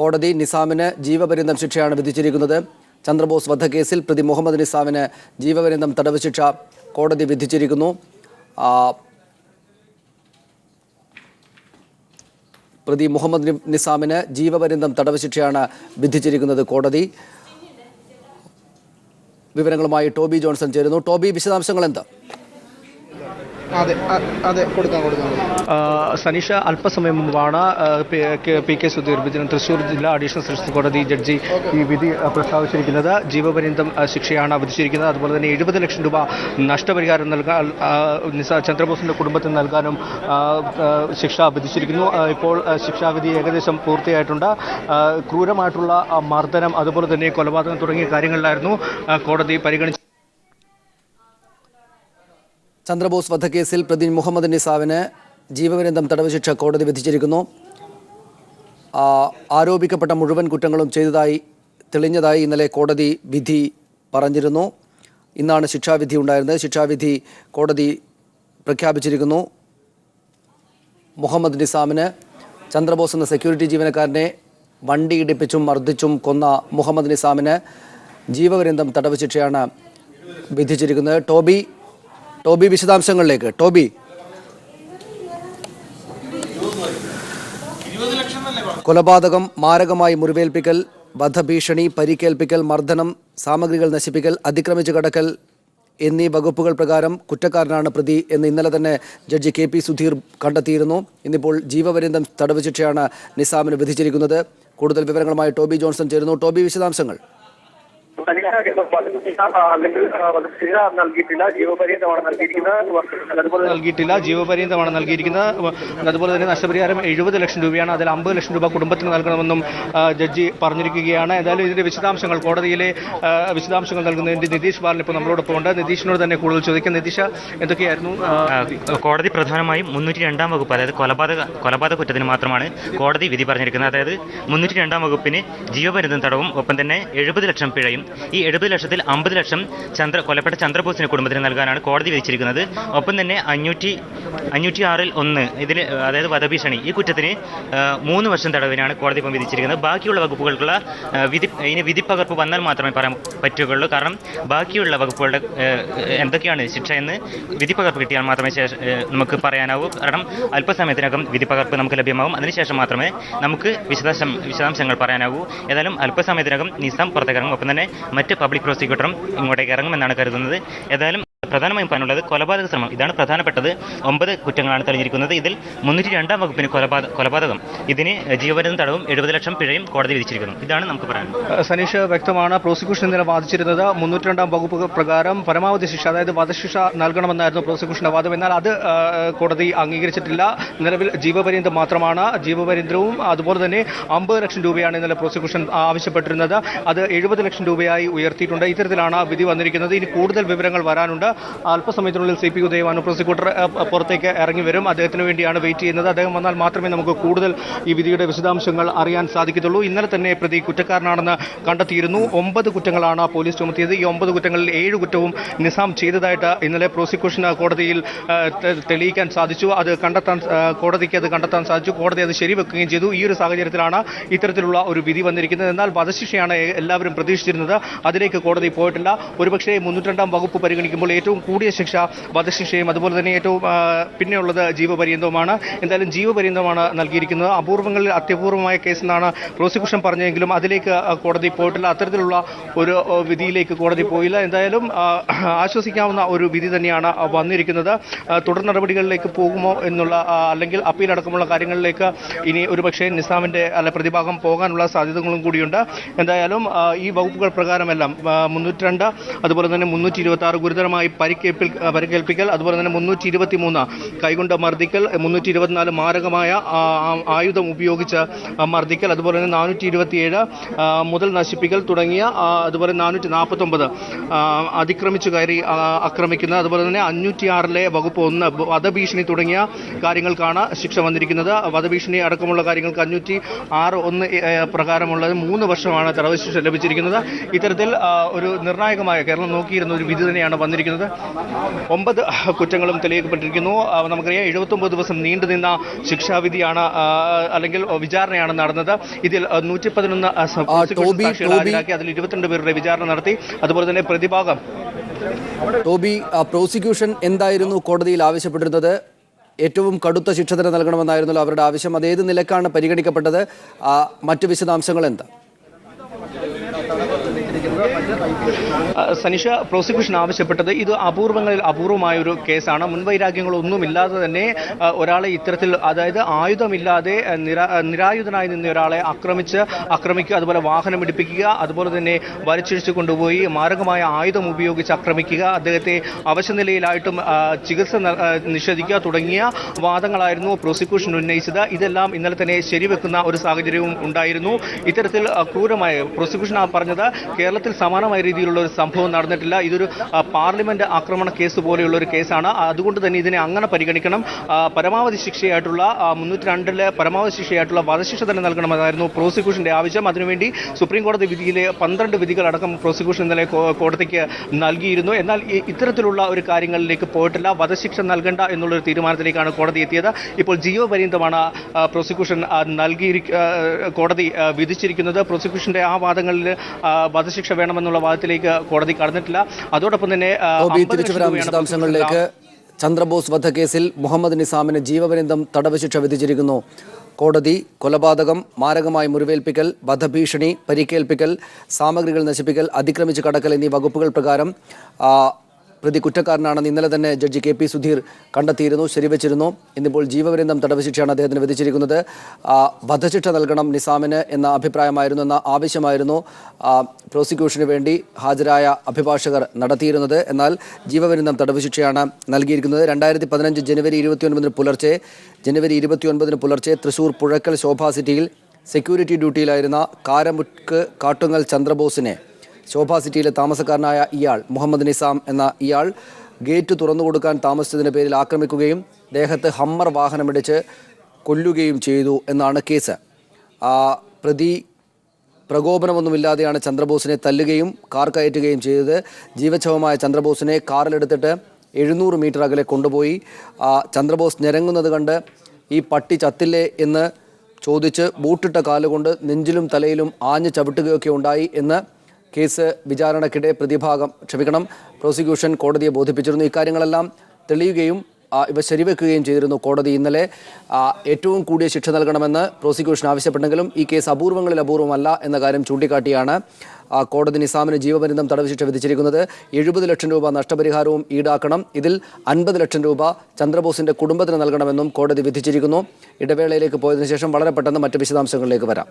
കോടതി നിസാമിന് ജീവപര്യന്തം ശിക്ഷയാണ് വിധിച്ചിരിക്കുന്നത്. ചന്ദ്രബോസ് വധക്കേസിൽ പ്രതി മുഹമ്മദ് നിസാമിന് ജീവപര്യന്തം തടവ് ശിക്ഷ കോടതി വിധിച്ചിരിക്കുന്നു. പ്രതി മുഹമ്മദ് നിസാമിന് ജീവപര്യന്തം തടവ് ശിക്ഷയാണ് വിധിച്ചിരിക്കുന്നത് കോടതി. വിവരങ്ങളുമായി ടോബി ജോൺസൺ ചേരുന്നു. ടോബി, വിശദാംശങ്ങൾ എന്താ? സനീഷ, അല്പസമയം മുമ്പാണ് പി.കെ. സുധീർ തൃശൂർ ജില്ലാ അഡീഷണൽ സെഷൻസ് കോടതി ജഡ്ജി ഈ വിധി പ്രസ്താവിച്ചിരിക്കുന്നത്. ജീവപര്യന്തം ശിക്ഷയാണ് വിധിച്ചിരിക്കുന്നത്. അതുപോലെ തന്നെ 70 ലക്ഷം രൂപ നഷ്ടപരിഹാരം നൽകാൻ ചന്ദ്രബോസിന്റെ കുടുംബത്തിന് നൽകാനും ശിക്ഷ വിധിച്ചിരിക്കുന്നു. ഇപ്പോൾ ശിക്ഷാവിധി ഏകദേശം പൂർത്തിയായിട്ടുണ്ട്. ക്രൂരമായിട്ടുള്ള മർദ്ദനം, അതുപോലെ തന്നെ കൊലപാതകം തുടങ്ങിയ കാര്യങ്ങളിലായിരുന്നു കോടതി പരിഗണിച്ചത്. ചന്ദ്രബോസ് വധക്കേസിൽ പ്രതി മുഹമ്മദ് നിസാമിന് ജീവപര്യന്തം തടവ് ശിക്ഷ കോടതി വിധിച്ചിരിക്കുന്നു. ആരോപിക്കപ്പെട്ട മുഴുവൻ കുറ്റങ്ങളും തെളിഞ്ഞതായി ഇന്നലെ കോടതി വിധി പറഞ്ഞിരുന്നു. ഇന്നാണ് ശിക്ഷാവിധി ഉണ്ടായിരുന്നത്. ശിക്ഷാവിധി കോടതി പ്രഖ്യാപിച്ചിരിക്കുന്നു. മുഹമ്മദ് നിസാമിന്, ചന്ദ്രബോസ് എന്ന സെക്യൂരിറ്റി ജീവനക്കാരനെ വണ്ടി ഇടിപ്പിച്ചും മർദ്ദിച്ചും കൊന്ന മുഹമ്മദ് നിസാമിന് ജീവപര്യന്തം തടവ് ശിക്ഷയാണ് വിധിച്ചിരിക്കുന്നത്. ടോബി വിശദാംശങ്ങളിലേക്ക്. ടോബി, കൊലപാതകം, മാരകമായി മുറിവേൽപ്പിക്കൽ, വധഭീഷണി, പരിക്കേൽപ്പിക്കൽ, മർദ്ദനം, സാമഗ്രികൾ നശിപ്പിക്കൽ, അതിക്രമിച്ചു കടക്കൽ എന്നീ വകുപ്പുകൾ പ്രകാരം കുറ്റക്കാരനാണ് പ്രതി എന്ന് ഇന്നലെ തന്നെ ജഡ്ജി കെ.പി. സുധീർ കണ്ടെത്തിയിരുന്നു. ഇന്നിപ്പോൾ ജീവപര്യന്തം തടവ് ശിക്ഷയാണ് നിസാമിന് വിധിച്ചിരിക്കുന്നത്. കൂടുതൽ വിവരങ്ങളുമായി ടോബി ജോൺസൺ ചേരുന്നു. ടോബി, വിശദാംശങ്ങൾ. നൽകിയിട്ടില്ല, ജീവപര്യന്തമാണ് നൽകിയിരിക്കുന്നത്. അതുപോലെ തന്നെ നഷ്ടപരിഹാരം 70 ലക്ഷം രൂപയാണ്. അതിൽ 50 ലക്ഷം രൂപ കുടുംബത്തിന് നൽകണമെന്നും ജഡ്ജി പറഞ്ഞിരിക്കുകയാണ്. ഏതായാലും ഇതിന്റെ വിശദാംശങ്ങൾ, കോടതിയിലെ വിശദാംശങ്ങൾ നൽകുന്നതിന്റെ നിതീഷ് ബാലൻ ഇപ്പോൾ നമ്മളോടൊപ്പം ഉണ്ട്. നിതീഷിനോട് തന്നെ കൂടുതൽ ചോദിക്കാം. നിതീഷ്, എന്തൊക്കെയായിരുന്നു കോടതി പ്രധാനമായും 302 വകുപ്പ്, അതായത് കൊലപാതക കുറ്റത്തിന് മാത്രമാണ് കോടതി വിധി പറഞ്ഞിരിക്കുന്നത്. അതായത് 302 വകുപ്പിന് ജീവപര്യന്തം തടവും ഒപ്പം തന്നെ 70 ലക്ഷം പിഴയും. ഈ 70 ലക്ഷത്തിൽ 50 ലക്ഷം കൊലപ്പെട്ട ചന്ദ്രബോസിന്റെ കുടുംബത്തിന് നൽകാനാണ് കോടതി വിധിച്ചിരിക്കുന്നത്. ഒപ്പം തന്നെ 506(1) ഇതിൽ, അതായത് വധഭീഷണി, ഈ കുറ്റത്തിന് 3 വർഷം തടവിനാണ് കോടതി ഇപ്പം വിധിച്ചിരിക്കുന്നത്. ബാക്കിയുള്ള വകുപ്പുകൾക്കുള്ള വിധിപ്പകർപ്പ് വന്നാൽ മാത്രമേ പറയാൻ പറ്റുകയുള്ളൂ. കാരണം ബാക്കിയുള്ള വകുപ്പുകളുടെ എന്തൊക്കെയാണ് ശിക്ഷ എന്ന് വിധിപ്പകർപ്പ് കിട്ടിയാൽ മാത്രമേ നമുക്ക് പറയാനാവൂ. കാരണം അല്പസമയത്തിനകം വിധിപ്പകർപ്പ് നമുക്ക് ലഭ്യമാകും. അതിനുശേഷം മാത്രമേ നമുക്ക് വിശദാംശങ്ങൾ പറയാനാവൂ. ഏതായാലും അല്പസമയത്തിനകം നിസാം പുറത്തേക്ക് ഇറങ്ങും. ഒപ്പം തന്നെ മറ്റ് പബ്ലിക് പ്രോസിക്യൂട്ടറും ഇങ്ങോട്ടേക്ക് ഇറങ്ങുമെന്നാണ് കരുതുന്നത്. ഏതായാലും പ്രധാനമായും പറയാനുള്ളത് കൊലപാതക ശ്രമം, ഇതാണ് പ്രധാനപ്പെട്ടത്. 9 കുറ്റങ്ങളാണ് തെളിഞ്ഞിരിക്കുന്നത്. ഇതിൽ 302 വകുപ്പിന് കൊലപാതകം, ഇതിന് ജീവപര്യന്തം തടവും 70 ലക്ഷം പിഴയും കോടതി വിധിച്ചിരിക്കുന്നു. ഇതാണ് നമുക്ക് പറയാനുള്ളത്. സനീഷ്, വ്യക്തമാണ്, പ്രോസിക്യൂഷൻ ഇന്നലെ വാദിച്ചിരുന്നത് 302 വകുപ്പ് പ്രകാരം പരമാവധി ശിക്ഷ, അതായത് വധശിക്ഷ നൽകണമെന്നായിരുന്നു പ്രോസിക്യൂഷന്റെ വാദം. എന്നാൽ അത് കോടതി അംഗീകരിച്ചിട്ടില്ല. നിലവിൽ ജീവപര്യന്തം മാത്രമാണ്. ജീവപര്യന്തവും അതുപോലെ തന്നെ 50 ലക്ഷം രൂപയാണ് ഇന്നലെ പ്രോസിക്യൂഷൻ ആവശ്യപ്പെട്ടിരുന്നത്. അത് 70 ലക്ഷം രൂപയായി ഉയർത്തിയിട്ടുണ്ട്. ഇത്തരത്തിലാണ് വിധി വന്നിരിക്കുന്നത്. ഇനി കൂടുതൽ വിവരങ്ങൾ വരാനുണ്ട്. അല്പസമയത്തിനുള്ളിൽ CP ഉദയഭാനു പ്രോസിക്യൂട്ടർ പുറത്തേക്ക് ഇറങ്ങി വരും. അദ്ദേഹത്തിന് വേണ്ടിയാണ് വെയിറ്റ് ചെയ്യുന്നത്. അദ്ദേഹം വന്നാൽ മാത്രമേ നമുക്ക് കൂടുതൽ ഈ വിധിയുടെ വിശദാംശങ്ങൾ അറിയാൻ സാധിക്കത്തുള്ളൂ. ഇന്നലെ തന്നെ പ്രതി കുറ്റക്കാരനാണെന്ന് കണ്ടെത്തിയിരുന്നു. 9 കുറ്റങ്ങളാണ് പോലീസ് ചുമത്തിയത്. ഈ 9 കുറ്റങ്ങളിൽ 7 കുറ്റവും നിസാം ചെയ്തതായിട്ട് ഇന്നലെ പ്രോസിക്യൂഷൻ കോടതിയിൽ തെളിയിക്കാൻ സാധിച്ചു. കോടതിക്ക് അത് കണ്ടെത്താൻ സാധിച്ചു. കോടതി അത് ശരിവെക്കുകയും ചെയ്തു. ഈ ഒരു സാഹചര്യത്തിലാണ് ഇത്തരത്തിലുള്ള ഒരു വിധി വന്നിരിക്കുന്നത്. എന്നാൽ വധശിക്ഷയാണ് എല്ലാവരും പ്രതീക്ഷിച്ചിരുന്നത്. അതിലേക്ക് കോടതി പോയിട്ടില്ല. ഒരുപക്ഷേ 302 വകുപ്പ് പരിഗണിക്കുമ്പോൾ ഏറ്റവും കൂടിയ ശിക്ഷ വധശിക്ഷയും അതുപോലെ തന്നെ ഏറ്റവും പിന്നെയുള്ളത് ജീവപര്യന്തവുമാണ്. എന്തായാലും ജീവപര്യന്തമാണ് നൽകിയിരിക്കുന്നത്. അപൂർവങ്ങളിൽ അത്യപൂർവമായ കേസെന്നാണ് പ്രോസിക്യൂഷൻ പറഞ്ഞെങ്കിലും അതിലേക്ക് കോടതി പോയിട്ടില്ല. അത്തരത്തിലുള്ള ഒരു വിധിയിലേക്ക് കോടതി പോയില്ല. എന്തായാലും ആശ്വസിക്കാവുന്ന ഒരു വിധി തന്നെയാണ് വന്നിരിക്കുന്നത്. തുടർ നടപടികളിലേക്ക് പോകുമോ എന്നുള്ള, അല്ലെങ്കിൽ അപ്പീൽ അടക്കമുള്ള കാര്യങ്ങളിലേക്ക് ഇനി ഒരുപക്ഷെ നിസാമിന്റെ പ്രതിഭാഗം പോകാനുള്ള സാധ്യതകളും കൂടിയുണ്ട്. എന്തായാലും ഈ വകുപ്പുകൾ പ്രകാരമെല്ലാം 302, അതുപോലെ തന്നെ 326 ഗുരുതരമായി പരിക്കേൽപ്പിക്കൽ, അതുപോലെ തന്നെ 323 കൈകൊണ്ട് മർദ്ദിക്കൽ, 324 മാരകമായ ആയുധം ഉപയോഗിച്ച് മർദ്ദിക്കൽ, അതുപോലെ തന്നെ 427 മുതൽ നശിപ്പിക്കൽ തുടങ്ങിയ, അതുപോലെ 449 അതിക്രമിച്ചു കയറി ആക്രമിക്കുന്ന, അതുപോലെ തന്നെ 506 വകുപ്പ് 1 വധഭീഷണി തുടങ്ങിയ കാര്യങ്ങൾക്കാണ് ശിക്ഷ വന്നിരിക്കുന്നത്. വധഭീഷണി അടക്കമുള്ള കാര്യങ്ങൾക്ക് 506(1) പ്രകാരമുള്ളത് 3 വർഷമാണ് തടവ് ശിക്ഷ ലഭിച്ചിരിക്കുന്നത്. ഇത്തരത്തിൽ ഒരു നിർണായകമായ, കേരളം നോക്കിയിരുന്ന ഒരു വിധി തന്നെയാണ് വന്നിരിക്കുന്നത്. 9 കുറ്റങ്ങളും തെളിയിക്കപ്പെട്ടിരിക്കുന്നു. നമുക്കറിയാം 79 ദിവസം നീണ്ടുനിന്ന ശിക്ഷാവിധിയാണ് അല്ലെങ്കിൽ വിചാരണയാണ് നടന്നത്. ഇതിൽ 111 സാക്ഷികളെ ഹാജരാക്കി, അതിൽ 22 പേരുടെ വിചാരണ നടത്തി. അതുപോലെ തന്നെ പ്രതിഭാഗം ടോബി, പ്രോസിക്യൂഷൻ എന്തായിരുന്നു കോടതിയിൽ ആവശ്യപ്പെട്ടിരുന്നത്? ഏറ്റവും കടുത്ത ശിക്ഷ തന്നെ നൽകണമെന്നായിരുന്നല്ലോ അവരുടെ ആവശ്യം. അത് ഏത് നിലക്കാണ് പരിഗണിക്കപ്പെട്ടത്? മറ്റു വിശദാംശങ്ങൾ എന്താ? സനിഷ, പ്രോസിക്യൂഷൻ ആവശ്യപ്പെട്ടത് ഇത് അപൂർവങ്ങളിൽ അപൂർവമായൊരു കേസാണ്. മുൻവൈരാഗ്യങ്ങളൊന്നുമില്ലാതെ തന്നെ ഒരാളെ ഇത്തരത്തിൽ, അതായത് ആയുധമില്ലാതെ നിരായുധനായി നിന്ന ഒരാളെ ആക്രമിക്കുക, അതുപോലെ വാഹനം ഇടിപ്പിക്കുക, അതുപോലെ തന്നെ വലിച്ചിഴിച്ചു കൊണ്ടുപോയി മാരകമായ ആയുധം ഉപയോഗിച്ച് ആക്രമിക്കുക, അദ്ദേഹത്തെ അവശനിലയിലായിട്ടും ചികിത്സ നിഷേധിക്കുക തുടങ്ങിയ വാദങ്ങളായിരുന്നു പ്രോസിക്യൂഷൻ ഉന്നയിച്ചത്. ഇതെല്ലാം ഇന്നലെ തന്നെ ശരിവെക്കുന്ന ഒരു സാഹചര്യവും ഉണ്ടായിരുന്നു. ഇത്തരത്തിൽ ക്രൂരമായ പ്രോസിക്യൂഷൻ പറഞ്ഞത് കേരളത്തിൽ സമാനമായ രീതിയിലുള്ള ഒരു സംഭവം നടന്നിട്ടില്ല. ഇതൊരു പാർലമെന്റ് ആക്രമണ കേസ് പോലെയുള്ള ഒരു കേസാണ്. അതുകൊണ്ട് തന്നെ ഇതിനെ അങ്ങനെ പരിഗണിക്കണം. പരമാവധി ശിക്ഷയായിട്ടുള്ള 302 പരമാവധി ശിക്ഷയായിട്ടുള്ള വധശിക്ഷ തന്നെ നൽകണമെന്നായിരുന്നു പ്രോസിക്യൂഷന്റെ ആവശ്യം. അതിനുവേണ്ടി സുപ്രീം കോടതി വിധിയിലെ 12 വിധികളടക്കം പ്രോസിക്യൂഷൻ ഇന്നലെ കോടതിക്ക് നൽകിയിരുന്നു. എന്നാൽ ഇത്തരത്തിലുള്ള ഒരു കാര്യങ്ങളിലേക്ക് പോയിട്ടില്ല. വധശിക്ഷ നൽകേണ്ട എന്നുള്ളൊരു തീരുമാനത്തിലേക്കാണ് കോടതി എത്തിയത്. ഇപ്പോൾ ജീവപര്യന്തമാണ് പ്രോസിക്യൂഷൻ കോടതി വിധിച്ചിരിക്കുന്നത്. പ്രോസിക്യൂഷന്റെ ആ വാദങ്ങളിൽ വധശിക്ഷ വേണമെന്നുള്ള വാദത്തിലേക്ക് കോടതി കടന്നിട്ടില്ല. അതോടൊപ്പം തന്നെ വിശദാംശങ്ങളിലേക്ക്. ചന്ദ്രബോസ് വധക്കേസിൽ മുഹമ്മദ് നിസാമിന് ജീവപര്യന്തം തടവ് ശിക്ഷ വിധിച്ചിരിക്കുന്നു കോടതി. കൊലപാതകം, മാരകമായി മുറിവേൽപ്പിക്കൽ, വധഭീഷണി, പരിക്കേൽപ്പിക്കൽ, സാമഗ്രികൾ നശിപ്പിക്കൽ, അതിക്രമിച്ച് കടക്കൽ എന്നീ വകുപ്പുകൾ പ്രകാരം പ്രതി കുറ്റക്കാരനാണെന്ന് ഇന്നലെ തന്നെ ജഡ്ജി KP സുധീർ കണ്ടെത്തിയിരുന്നു, ശരിവെച്ചിരുന്നു. ഇന്നിപ്പോൾ ജീവപര്യന്തം തടവ് ശിക്ഷയാണ് അദ്ദേഹത്തിന് വിധിച്ചിരിക്കുന്നത്. വധശിക്ഷ നൽകണം നിസാമിന് എന്ന അഭിപ്രായമായിരുന്നു, എന്ന ആവശ്യമായിരുന്നു പ്രോസിക്യൂഷന് വേണ്ടി ഹാജരായ അഭിഭാഷകർ നടത്തിയിരുന്നത്. എന്നാൽ ജീവപര്യന്തം തടവ് ശിക്ഷയാണ് നൽകിയിരിക്കുന്നത്. 2015 ജനുവരി 29 പുലർച്ചെ തൃശൂർ പുഴക്കൽ ശോഭാ സിറ്റിയിൽ സെക്യൂരിറ്റി ഡ്യൂട്ടിയിലായിരുന്ന കാരമുക്ക് കാട്ടുങ്ങൽ ചന്ദ്രബോസിനെ ശോഭാ സിറ്റിയിലെ താമസക്കാരനായ ഇയാൾ, മുഹമ്മദ് നിസാം എന്ന ഇയാൾ, ഗേറ്റ് തുറന്നു കൊടുക്കാൻ താമസിച്ചതിൻ്റെ പേരിൽ ആക്രമിക്കുകയും ദേഹത്ത് ഹമ്മർ വാഹനമിടിച്ച് കൊല്ലുകയും ചെയ്തു എന്നാണ് കേസ്. പ്രതി പ്രകോപനമൊന്നുമില്ലാതെയാണ് ചന്ദ്രബോസിനെ തല്ലുകയും കാർ കയറ്റുകയും ചെയ്തത്. ജീവച്ഛവമായ ചന്ദ്രബോസിനെ കാറിലെടുത്തിട്ട് 700 മീറ്റർ അകലെ കൊണ്ടുപോയി. ചന്ദ്രബോസ് ഞരങ്ങുന്നത് കണ്ട് ഈ പട്ടി ചത്തില്ലേ എന്ന് ചോദിച്ച് ബൂട്ടിട്ട കാലുകൊണ്ട് നെഞ്ചിലും തലയിലും ആഞ്ഞ് ചവിട്ടുകയൊക്കെ ഉണ്ടായി എന്ന് കേസ് വിചാരണയ്ക്കിടെ പ്രോസിക്യൂഷൻ കോടതിയെ ബോധിപ്പിച്ചിരുന്നു. ഇക്കാര്യങ്ങളെല്ലാം തെളിയുകയും ഇവ ശരിവെക്കുകയും ചെയ്തിരുന്നു കോടതി ഇന്നലെ. ഏറ്റവും കൂടിയ ശിക്ഷ നൽകണമെന്ന് പ്രോസിക്യൂഷൻ ആവശ്യപ്പെട്ടെങ്കിലും ഈ കേസ് അപൂർവങ്ങളിൽ അപൂർവമല്ല എന്ന കാര്യം ചൂണ്ടിക്കാട്ടിയാണ് കോടതി നിസാമിന് ജീവപര്യന്തം തടവ് ശിക്ഷ വിധിച്ചിരിക്കുന്നത്. 70 ലക്ഷം രൂപ നഷ്ടപരിഹാരവും ഈടാക്കണം. ഇതിൽ 50 ലക്ഷം രൂപ ചന്ദ്രബോസിന്റെ കുടുംബത്തിന് നൽകണമെന്നും കോടതി വിധിച്ചിരിക്കുന്നു. ഇടവേളയിലേക്ക് പോയതിനു ശേഷം വളരെ പെട്ടെന്ന് മറ്റ് വിശദാംശങ്ങളിലേക്ക് വരാം.